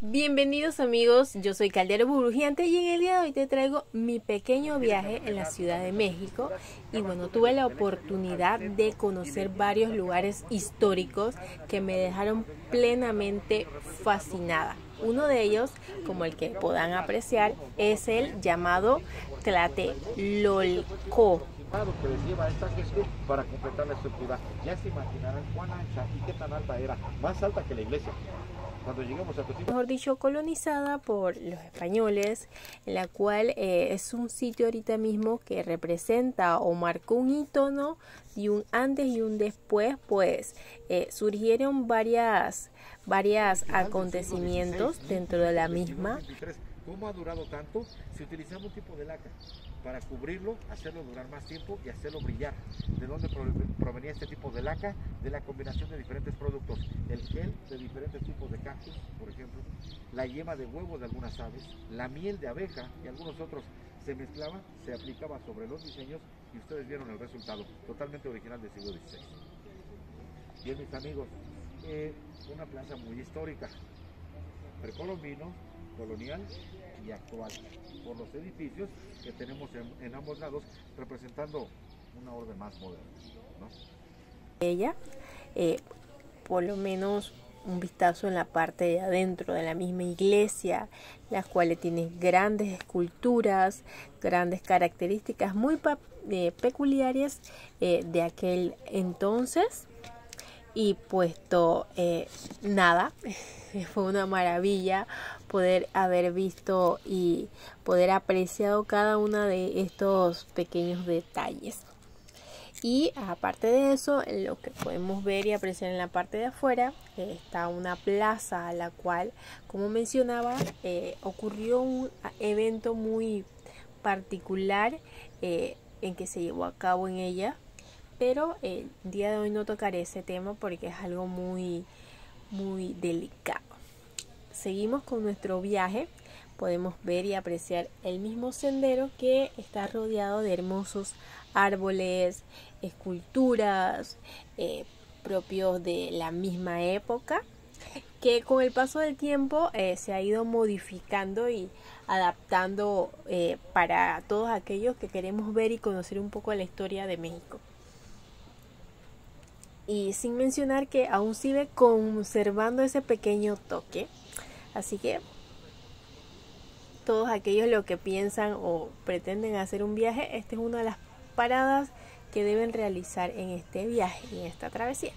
Bienvenidos amigos, yo soy Caldero Burbujeante y en el día de hoy te traigo mi pequeño viaje en la Ciudad de México. Y bueno, tuve la oportunidad de conocer varios lugares históricos que me dejaron plenamente fascinada. Uno de ellos, como el que puedan apreciar, es el llamado Tlatelolco. Que les lleva a esta gente para completar la estructura. Ya se imaginarán cuán ancha y qué tan alta era, más alta que la iglesia. Cuando llegamos a Mejor dicho, colonizada por los españoles, en la cual es un sitio ahorita mismo que representa o marcó un hito, ¿no? Y un antes y un después, pues surgieron varias acontecimientos dentro de la misma. ¿Cómo ha durado tanto? Si utilizamos un tipo de laca para cubrirlo, hacerlo durar más tiempo y hacerlo brillar. ¿De dónde provenía este tipo de laca? De la combinación de diferentes productos. El gel de diferentes tipos de cactus, por ejemplo, la yema de huevo de algunas aves, la miel de abeja y algunos otros. Se mezclaba, se aplicaba sobre los diseños y ustedes vieron el resultado, totalmente original del siglo XVI. Bien, mis amigos, una plaza muy histórica, precolombino, colonial y actual, por los edificios que tenemos en ambos lados, representando una orden más moderna, ¿no? Ella, por lo menos un vistazo en la parte de adentro de la misma iglesia, las cuales tiene grandes esculturas, grandes características muy peculiares de aquel entonces. Y puesto nada, fue una maravilla poder haber visto y poder apreciado cada uno de estos pequeños detalles. Y aparte de eso, lo que podemos ver y apreciar en la parte de afuera, está una plaza a la cual, como mencionaba, ocurrió un evento muy particular en que se llevó a cabo en ella. Pero el día de hoy no tocaré ese tema porque es algo muy delicado. Seguimos con nuestro viaje. Podemos ver y apreciar el mismo sendero que está rodeado de hermosos árboles, esculturas propios de la misma época, que con el paso del tiempo se ha ido modificando y adaptando para todos aquellos que queremos ver y conocer un poco la historia de México. Y sin mencionar que aún sigue conservando ese pequeño toque. Así que todos aquellos los que piensan o pretenden hacer un viaje, esta es una de las paradas que deben realizar en este viaje y en esta travesía.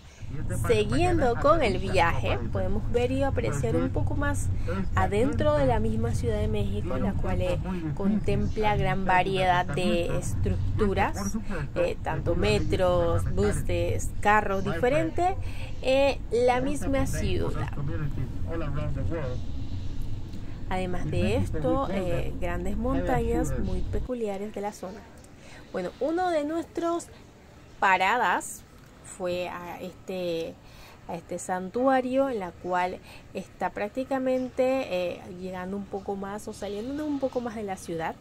Siguiendo con el viaje, podemos ver y apreciar un poco más adentro de la misma Ciudad de México, la cual contempla gran variedad de estructuras, tanto metros, buses, carros diferentes, la misma ciudad. Además de esto, grandes montañas muy peculiares de la zona. Bueno, uno de nuestros paradas fue a este santuario, en la cual está prácticamente llegando un poco más o saliendo un poco más de la ciudad,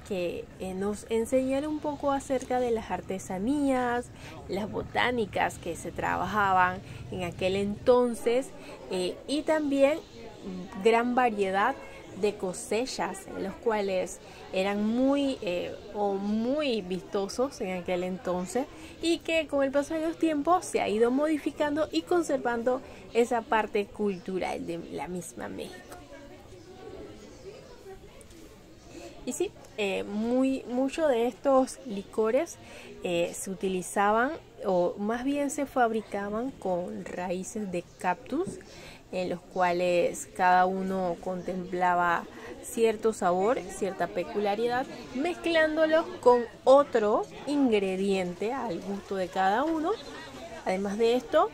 que nos enseñaron un poco acerca de las artesanías, las botánicas que se trabajaban en aquel entonces, y también gran variedad de cosechas, los cuales eran muy vistosos en aquel entonces, y que con el paso de los tiempos se ha ido modificando y conservando esa parte cultural de la misma México. Y sí, muchos de estos licores se utilizaban, o más bien se fabricaban con raíces de cactus, en los cuales cada uno contemplaba cierto sabor, cierta peculiaridad, mezclándolos con otro ingrediente al gusto de cada uno. Además de esto,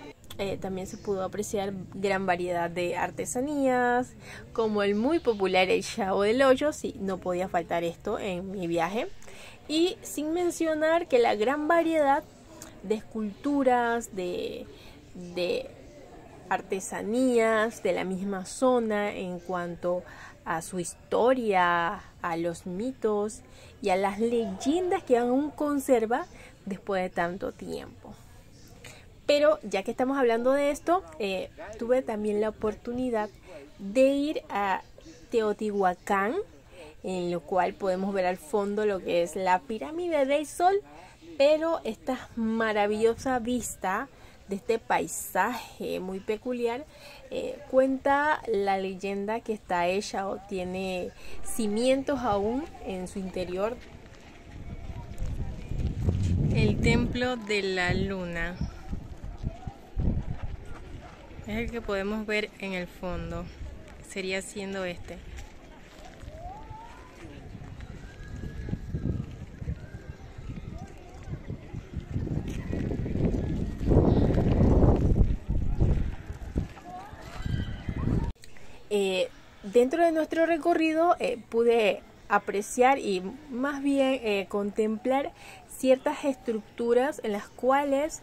también se pudo apreciar gran variedad de artesanías, como el muy popular el Chavo del Ocho. Sí, no podía faltar esto en mi viaje. Y sin mencionar que la gran variedad de esculturas, de artesanías de la misma zona en cuanto a su historia, a los mitos y a las leyendas que aún conserva después de tanto tiempo. Pero ya que estamos hablando de esto, tuve también la oportunidad de ir a Teotihuacán, en lo cual podemos ver al fondo lo que es la pirámide del Sol, pero esta maravillosa vista de este paisaje muy peculiar, cuenta la leyenda que está hecha o tiene cimientos aún en su interior. El templo de la luna es el que podemos ver en el fondo, sería siendo este. Dentro de nuestro recorrido pude apreciar y más bien contemplar ciertas estructuras en las cuales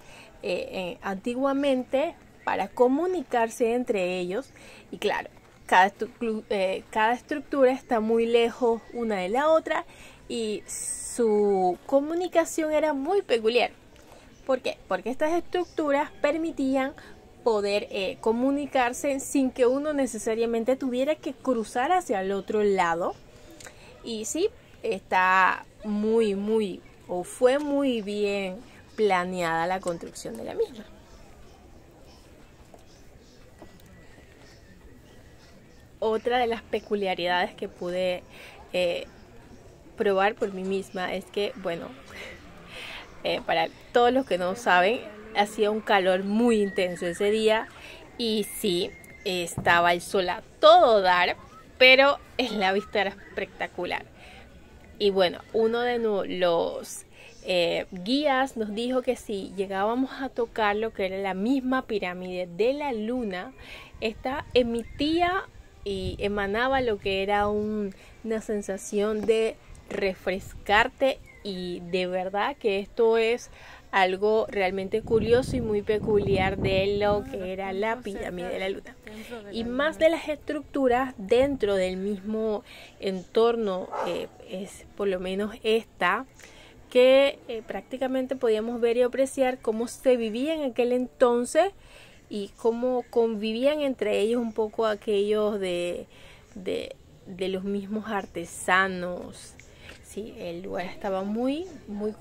antiguamente, para comunicarse entre ellos, y claro, cada estructura está muy lejos una de la otra y su comunicación era muy peculiar. ¿Por qué? Porque estas estructuras permitían poder comunicarse sin que uno necesariamente tuviera que cruzar hacia el otro lado. Y sí, está fue muy bien planeada la construcción de la misma. Otra de las peculiaridades que pude probar por mí misma es que, bueno, para todos los que no saben, hacía un calor muy intenso ese día y sí, estaba el sol a todo dar, pero la vista era espectacular. Y bueno, uno de los guías nos dijo que si llegábamos a tocar lo que era la misma pirámide de la luna, esta emitía y emanaba lo que era una sensación de refrescarte, y de verdad que esto es algo realmente curioso y muy peculiar de lo que era la pirámide de la luna. Y más de las estructuras dentro del mismo entorno, es por lo menos esta, que prácticamente podíamos ver y apreciar cómo se vivía en aquel entonces y cómo convivían entre ellos un poco aquellos de los mismos artesanos. Sí, el lugar estaba muy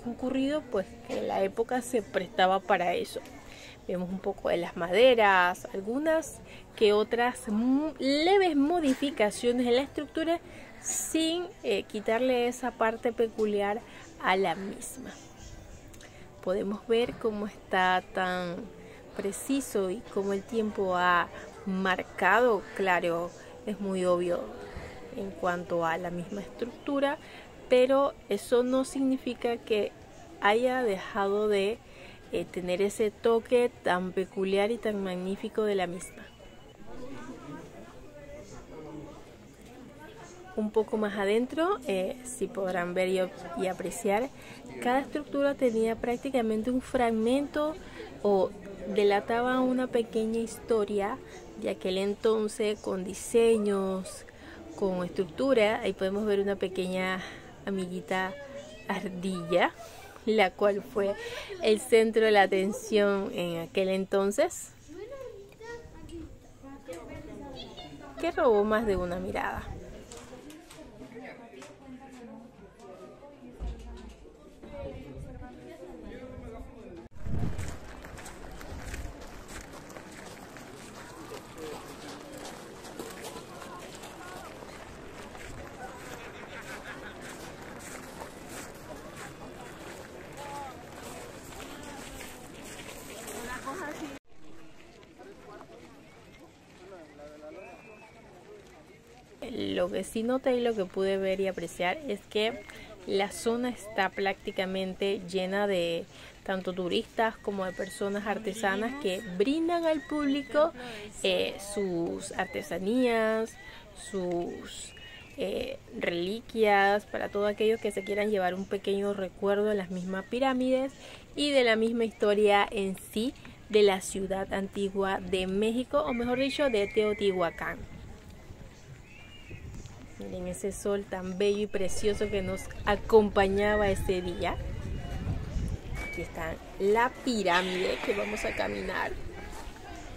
concurrido, pues que en la época se prestaba para eso. Vemos un poco de las maderas, algunas que otras leves modificaciones en la estructura sin quitarle esa parte peculiar a la misma. Podemos ver cómo está tan preciso y cómo el tiempo ha marcado, claro, es muy obvio en cuanto a la misma estructura, pero eso no significa que haya dejado de tener ese toque tan peculiar y tan magnífico de la misma. Un poco más adentro, si podrán ver y apreciar, cada estructura tenía prácticamente un fragmento o delataba una pequeña historia de aquel entonces, con diseños, con estructura. Ahí podemos ver una pequeña amiguita ardilla, la cual fue el centro de la atención en aquel entonces, que robó más de una mirada. Lo que sí noté y lo que pude ver y apreciar es que la zona está prácticamente llena de tanto turistas como de personas artesanas que brindan al público sus artesanías, sus reliquias, para todos aquellos que se quieran llevar un pequeño recuerdo de las mismas pirámides y de la misma historia en sí de la ciudad antigua de México, o mejor dicho, de Teotihuacán. Miren ese sol tan bello y precioso que nos acompañaba ese día. aquí está la pirámide, que vamos a caminar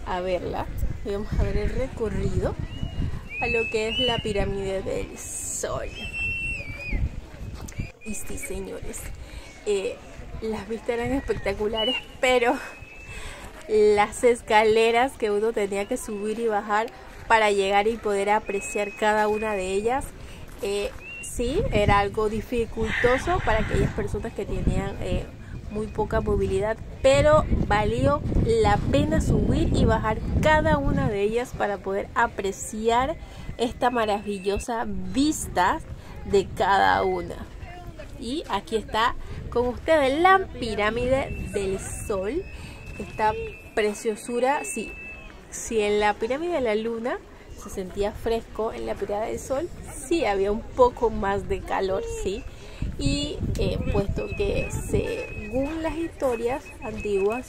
a verla. Y vamos a ver el recorrido a lo que es la pirámide del Sol. Y sí, señores, las vistas eran espectaculares, pero las escaleras que uno tenía que subir y bajar para llegar y poder apreciar cada una de ellas, sí, era algo dificultoso para aquellas personas que tenían muy poca movilidad, pero valió la pena subir y bajar cada una de ellas para poder apreciar esta maravillosa vista de cada una. Y aquí está con ustedes la pirámide del Sol. Esta preciosura, sí, si en la pirámide de la Luna se sentía fresco, en la pirámide del Sol sí había un poco más de calor, sí. Y puesto que según las historias antiguas,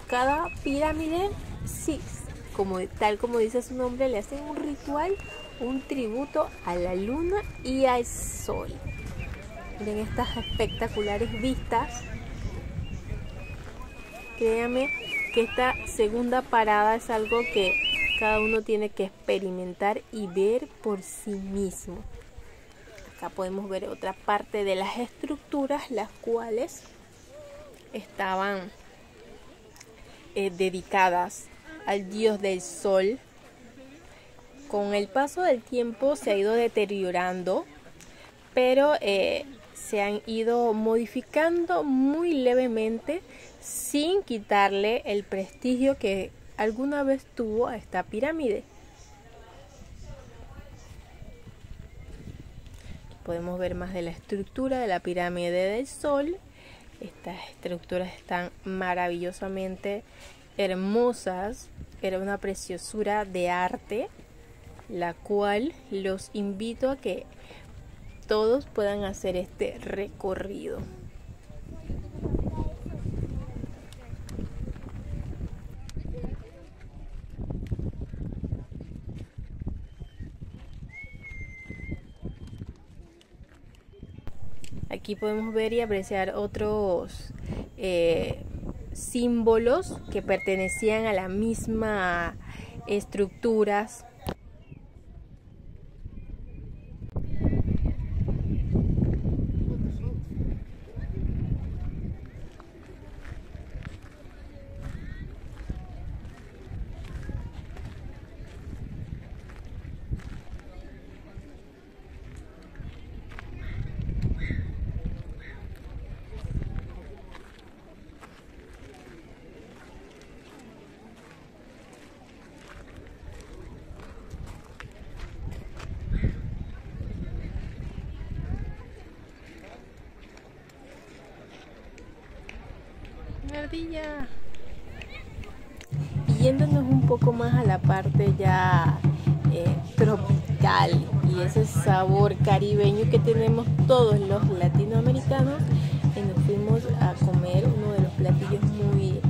cada pirámide, sí, tal como dice su nombre, le hacen un ritual, un tributo a la luna y al sol. Miren estas espectaculares vistas. Créanme que esta segunda parada es algo que cada uno tiene que experimentar y ver por sí mismo. Acá podemos ver otra parte de las estructuras, las cuales estaban dedicadas al dios del sol. Con el paso del tiempo se ha ido deteriorando, pero se han ido modificando muy levemente sin quitarle el prestigio que alguna vez tuvo a esta pirámide. Podemos ver más de la estructura de la pirámide del Sol. Estas estructuras están maravillosamente hermosas. Era una preciosura de arte, la cual los invito a que todos puedan hacer este recorrido. Aquí podemos ver y apreciar otros símbolos que pertenecían a la misma estructuras. Ardilla. Y yéndonos un poco más a la parte ya tropical y ese sabor caribeño que tenemos todos los latinoamericanos, nos fuimos a comer uno de los platillos muy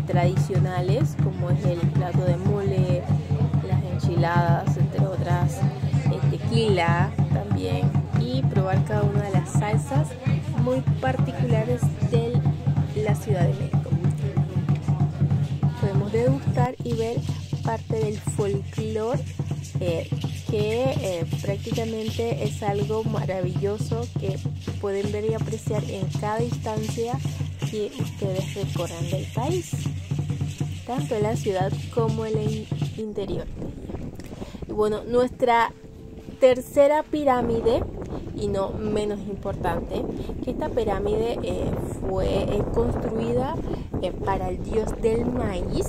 tradicionales, como es el plato de mole, las enchiladas, entre otras, tequila también, y probar cada una de las salsas muy particulares de la Ciudad de México. Podemos degustar y ver parte del folclore, que prácticamente es algo maravilloso que pueden ver y apreciar en cada instancia que ustedes recorran del país, tanto en la ciudad como en el interior. Y bueno, nuestra tercera pirámide, y no menos importante, que esta pirámide fue construida para el dios del maíz,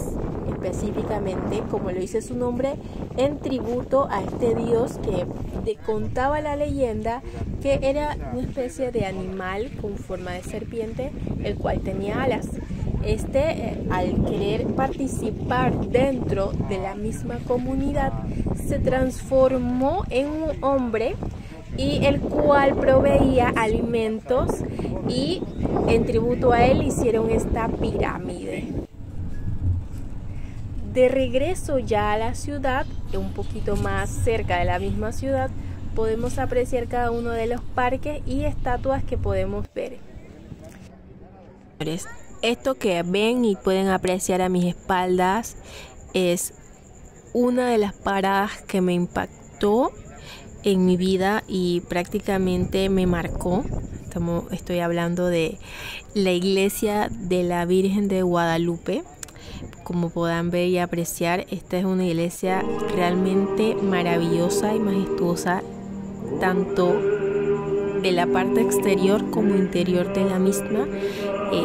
específicamente, como lo dice su nombre, en tributo a este dios que contaba la leyenda que era una especie de animal con forma de serpiente, el cual tenía alas. Al querer participar dentro de la misma comunidad, se transformó en un hombre, y el cual proveía alimentos, y en tributo a él hicieron esta pirámide. De regreso ya a la ciudad, un poquito más cerca de la misma ciudad, podemos apreciar cada uno de los parques y estatuas que podemos ver. Esto que ven y pueden apreciar a mis espaldas es una de las paradas que me impactó en mi vida y prácticamente me marcó. Estoy hablando de la iglesia de la Virgen de Guadalupe. Como podrán ver y apreciar, esta es una iglesia realmente maravillosa y majestuosa, tanto de la parte exterior como interior de la misma.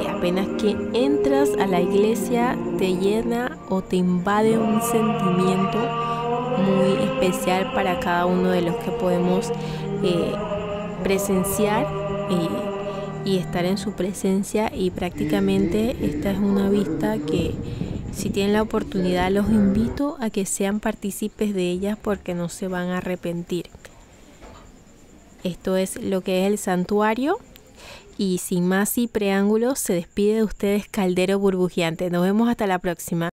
Apenas que entras a la iglesia te llena o te invade un sentimiento muy especial para cada uno de los que podemos presenciar y estar en su presencia, y prácticamente esta es una vista que, si tienen la oportunidad, los invito a que sean partícipes de ellas porque no se van a arrepentir. Esto es lo que es el santuario, y sin más y preámbulos se despide de ustedes Caldero Burbujeante. Nos vemos hasta la próxima.